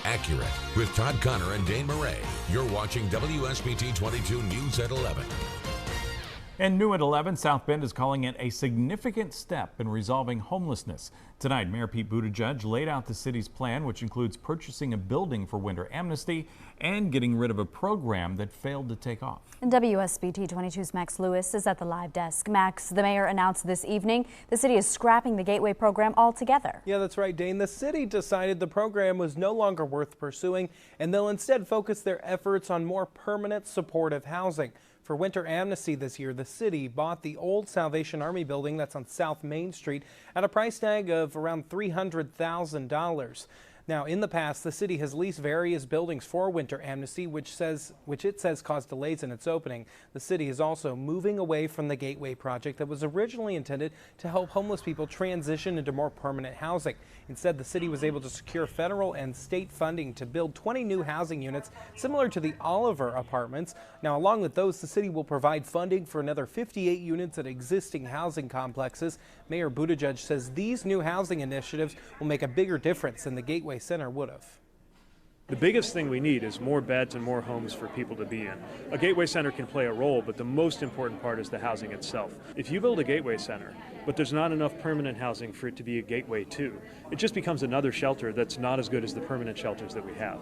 Accurate with Todd Connor and Dayne Marae. You're watching WSBT 22 News at 11. And new at 11, South Bend is calling it a significant step in resolving homelessness. Tonight, Mayor Pete Buttigieg laid out the city's plan, which includes purchasing a building for winter amnesty and getting rid of a program that failed to take off. And WSBT 22's Max Lewis is at the live desk. Max, the mayor announced this evening the city is scrapping the Gateway program altogether. Yeah, that's right, Dane. The city decided the program was no longer worth pursuing, and they'll instead focus their efforts on more permanent supportive housing. For winter amnesty this year, the city bought the old Salvation Army building that's on South Main Street at a price tag of around $300,000. Now, in the past, the city has leased various buildings for winter amnesty, which it says caused delays in its opening. The city is also moving away from the Gateway project that was originally intended to help homeless people transition into more permanent housing. Instead, the city was able to secure federal and state funding to build 20 new housing units similar to the Oliver apartments. Now, along with those, the city will provide funding for another 58 units at existing housing complexes. Mayor Buttigieg says these new housing initiatives will make a bigger difference than the Gateway Center would have. The biggest thing we need is more beds and more homes for people to be in. A Gateway Center can play a role, but the most important part is the housing itself. If you build a Gateway Center, but there's not enough permanent housing for it to be a gateway too, it just becomes another shelter that's not as good as the permanent shelters that we have.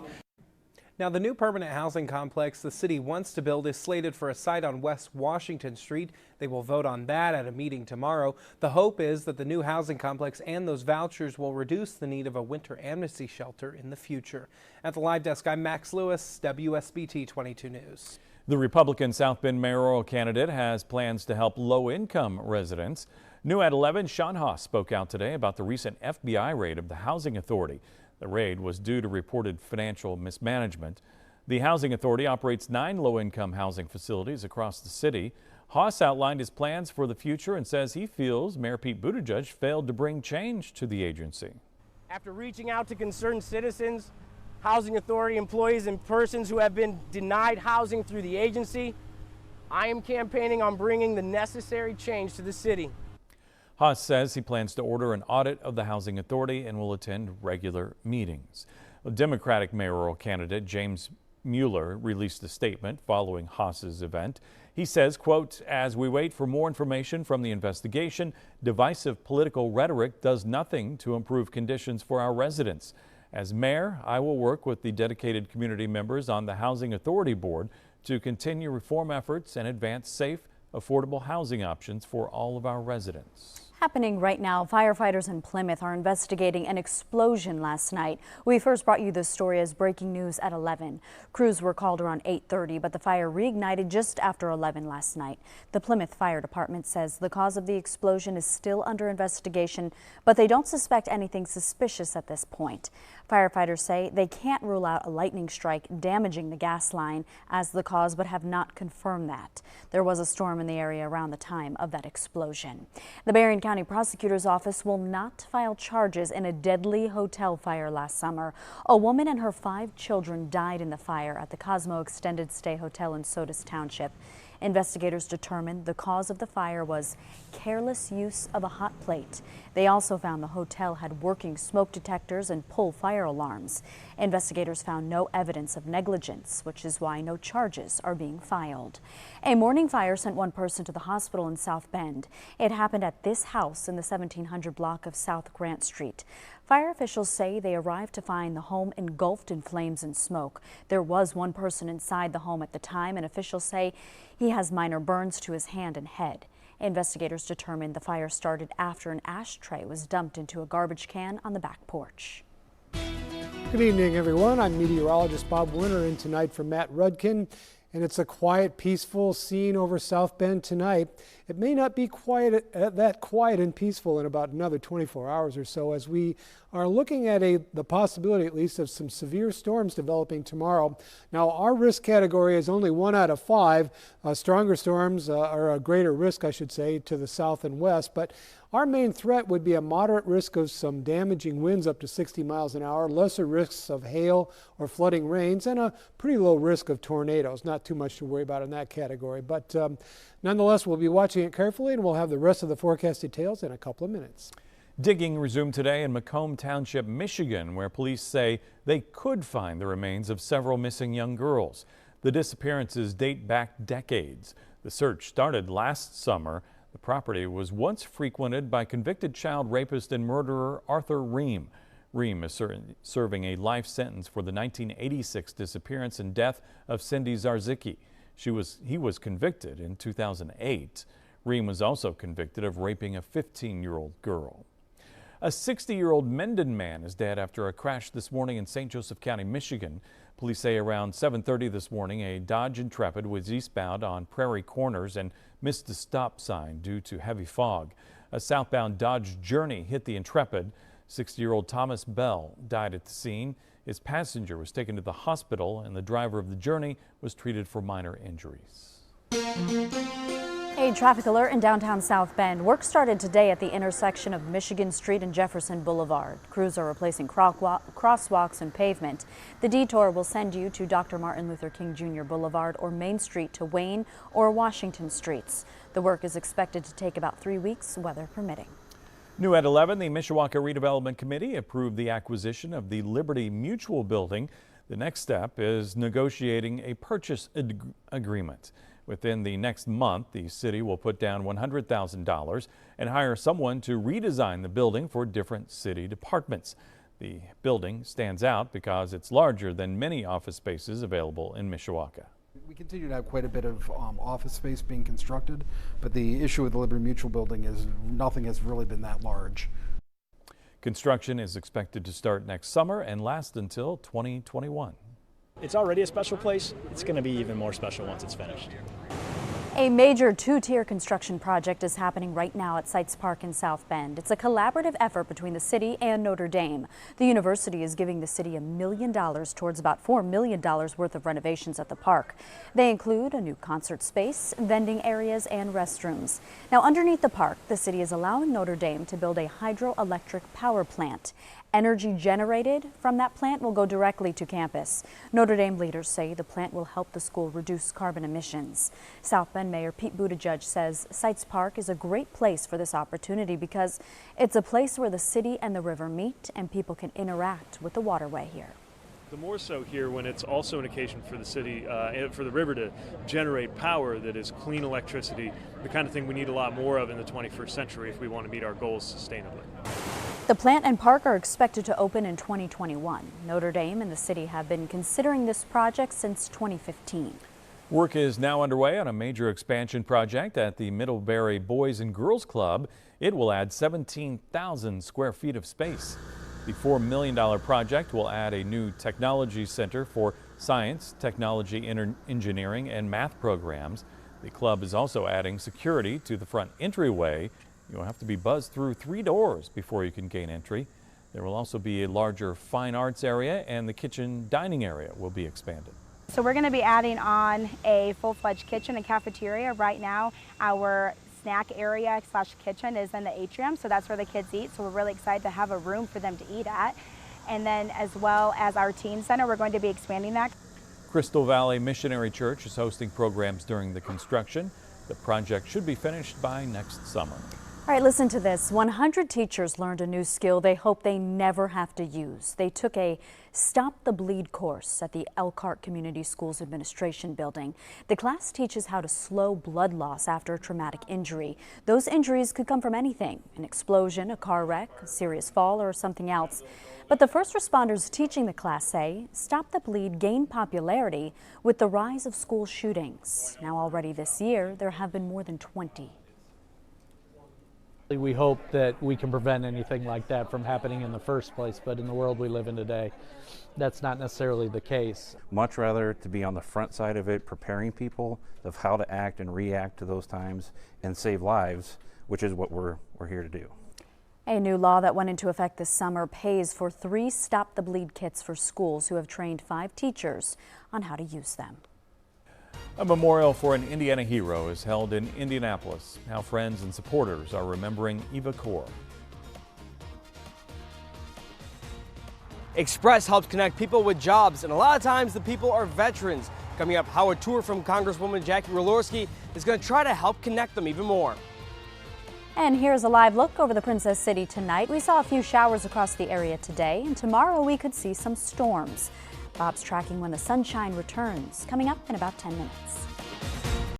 Now, the new permanent housing complex the city wants to build is slated for a site on West Washington Street. They will vote on that at a meeting tomorrow. The hope is that the new housing complex and those vouchers will reduce the need of a winter amnesty shelter in the future. At the live desk, I'm Max Lewis, WSBT 22 News. The Republican South Bend mayoral candidate has plans to help low-income residents. New at 11, Sean Haas spoke out today about the recent FBI raid of the Housing Authority. The raid was due to reported financial mismanagement. The Housing Authority operates 9 low-income housing facilities across the city. Haas outlined his plans for the future and says he feels Mayor Pete Buttigieg failed to bring change to the agency. After reaching out to concerned citizens, Housing Authority employees and persons who have been denied housing through the agency, I am campaigning on bringing the necessary change to the city. Haas says he plans to order an audit of the Housing Authority and will attend regular meetings. Democratic mayoral candidate James Mueller released a statement following Haas's event. He says, quote, "As we wait for more information from the investigation, divisive political rhetoric does nothing to improve conditions for our residents. As mayor, I will work with the dedicated community members on the Housing Authority Board to continue reform efforts and advance safe, affordable housing options for all of our residents." Happening right now, firefighters in Plymouth are investigating an explosion last night. We first brought you this story as breaking news at 11. Crews were called around 8:30, but the fire reignited just after 11 last night. The Plymouth Fire Department says the cause of the explosion is still under investigation, but they don't suspect anything suspicious at this point. Firefighters say they can't rule out a lightning strike damaging the gas line as the cause, but have not confirmed that. There was a storm in the area around the time of that explosion. The Berrien County Prosecutor's Office will not file charges in a deadly hotel fire last summer. A woman and her 5 children died in the fire at the Cosmo Extended Stay Hotel in Sodus Township. Investigators determined the cause of the fire was careless use of a hot plate. They also found the hotel had working smoke detectors and pull fire alarms. Investigators found no evidence of negligence, which is why no charges are being filed. A morning fire sent 1 person to the hospital in South Bend. It happened at this house in the 1700 block of South Grant Street. Fire officials say they arrived to find the home engulfed in flames and smoke. There was 1 person inside the home at the time, and officials say he has minor burns to his hand and head. Investigators determined the fire started after an ashtray was dumped into a garbage can on the back porch. Good evening, everyone. I'm meteorologist Bob Winter in tonight for Matt Rudkin. And it's a quiet, peaceful scene over South Bend tonight. It may not be that quiet and peaceful in about another 24 hours or so, as we are looking at the possibility, at least, of some severe storms developing tomorrow. Now, our risk category is only 1 out of 5. Stronger storms are a greater risk, I should say, to the south and west. But our main threat would be a moderate risk of some damaging winds up to 60 miles an hour, lesser risks of hail or flooding rains, and a pretty low risk of tornadoes. Not too much to worry about in that category. But nonetheless, we'll be watching it carefully, and we'll have the rest of the forecast details in a couple of minutes. Digging resumed today in Macomb Township, Michigan, where police say they could find the remains of several missing young girls. The disappearances date back decades. The search started last summer. The property was once frequented by convicted child rapist and murderer Arthur Ream. Ream is serving a life sentence for the 1986 disappearance and death of Cindy Zarzicki. He was convicted in 2008. Ream was also convicted of raping a 15-year-old girl. A 60-year-old Mendon man is dead after a crash this morning in St. Joseph County, Michigan. Police say around 7:30 this morning, a Dodge Intrepid was eastbound on Prairie Corners and missed a stop sign due to heavy fog. A southbound Dodge Journey hit the Intrepid. 60-year-old Thomas Bell died at the scene. His passenger was taken to the hospital, and the driver of the Journey was treated for minor injuries. A traffic alert in downtown South Bend. Work started today at the intersection of Michigan Street and Jefferson Boulevard. Crews are replacing crosswalks and pavement. The detour will send you to Dr. Martin Luther King Jr. Boulevard or Main Street to Wayne or Washington Streets. The work is expected to take about 3 weeks, weather permitting. New at 11, the Mishawaka Redevelopment Committee approved the acquisition of the Liberty Mutual Building. The next step is negotiating a purchase agreement. Within the next month, the city will put down $100,000 and hire someone to redesign the building for different city departments. The building stands out because it's larger than many office spaces available in Mishawaka. We continue to have quite a bit of office space being constructed, but the issue with the Liberty Mutual Building is nothing has really been that large. Construction is expected to start next summer and last until 2021. It's already a special place. It's going to be even more special once it's finished. A major two-tier construction project is happening right now at Sites Park in South Bend. It's a collaborative effort between the city and Notre Dame. The university is giving the city $1 million towards about $4 million worth of renovations at the park. They include a new concert space, vending areas, and restrooms. Now, underneath the park, the city is allowing Notre Dame to build a hydroelectric power plant. Energy generated from that plant will go directly to campus. Notre Dame leaders say the plant will help the school reduce carbon emissions. South Bend Mayor Pete Buttigieg says Sites Park is a great place for this opportunity because it's a place where the city and the river meet and people can interact with the waterway here. The more so here when it's also an occasion for the city, for the river to generate power that is clean electricity, the kind of thing we need a lot more of in the 21st century if we want to meet our goals sustainably. The plant and park are expected to open in 2021. Notre Dame and the city have been considering this project since 2015. Work is now underway on a major expansion project at the Middlebury Boys and Girls Club. It will add 17,000 square feet of space. The $4 million project will add a new technology center for science, technology, engineering, and math programs. The club is also adding security to the front entryway. You'll have to be buzzed through 3 doors before you can gain entry. There will also be a larger fine arts area, and the kitchen dining area will be expanded. So we're going to be adding on a full-fledged kitchen and cafeteria. Right now, our snack area / kitchen is in the atrium, so that's where the kids eat. So we're really excited to have a room for them to eat at. And then as well as our teen center, we're going to be expanding that. Crystal Valley Missionary Church is hosting programs during the construction. The project should be finished by next summer. All right, listen to this. 100 teachers learned a new skill they hope they never have to use. They took a Stop the Bleed course at the Elkhart Community Schools Administration building. The class teaches how to slow blood loss after a traumatic injury. Those injuries could come from anything: an explosion, a car wreck, a serious fall, or something else. But the first responders teaching the class say Stop the Bleed gained popularity with the rise of school shootings. Now, already this year, there have been more than 20. We hope that we can prevent anything like that from happening in the first place, but in the world we live in today, that's not necessarily the case. Much rather to be on the front side of it, preparing people of how to act and react to those times and save lives, which is what we're here to do. A new law that went into effect this summer pays for 3 Stop the Bleed kits for schools who have trained 5 teachers on how to use them. A memorial for an Indiana hero is held in Indianapolis. How friends and supporters are remembering Eva Core. Express helps connect people with jobs, and a lot of times the people are veterans. Coming up, how a tour from Congresswoman Jackie Walorski is going to try to help connect them even more. And here's a live look over the Princess City tonight. We saw a few showers across the area today, and tomorrow we could see some storms. Bob's tracking when the sunshine returns, coming up in about 10 minutes.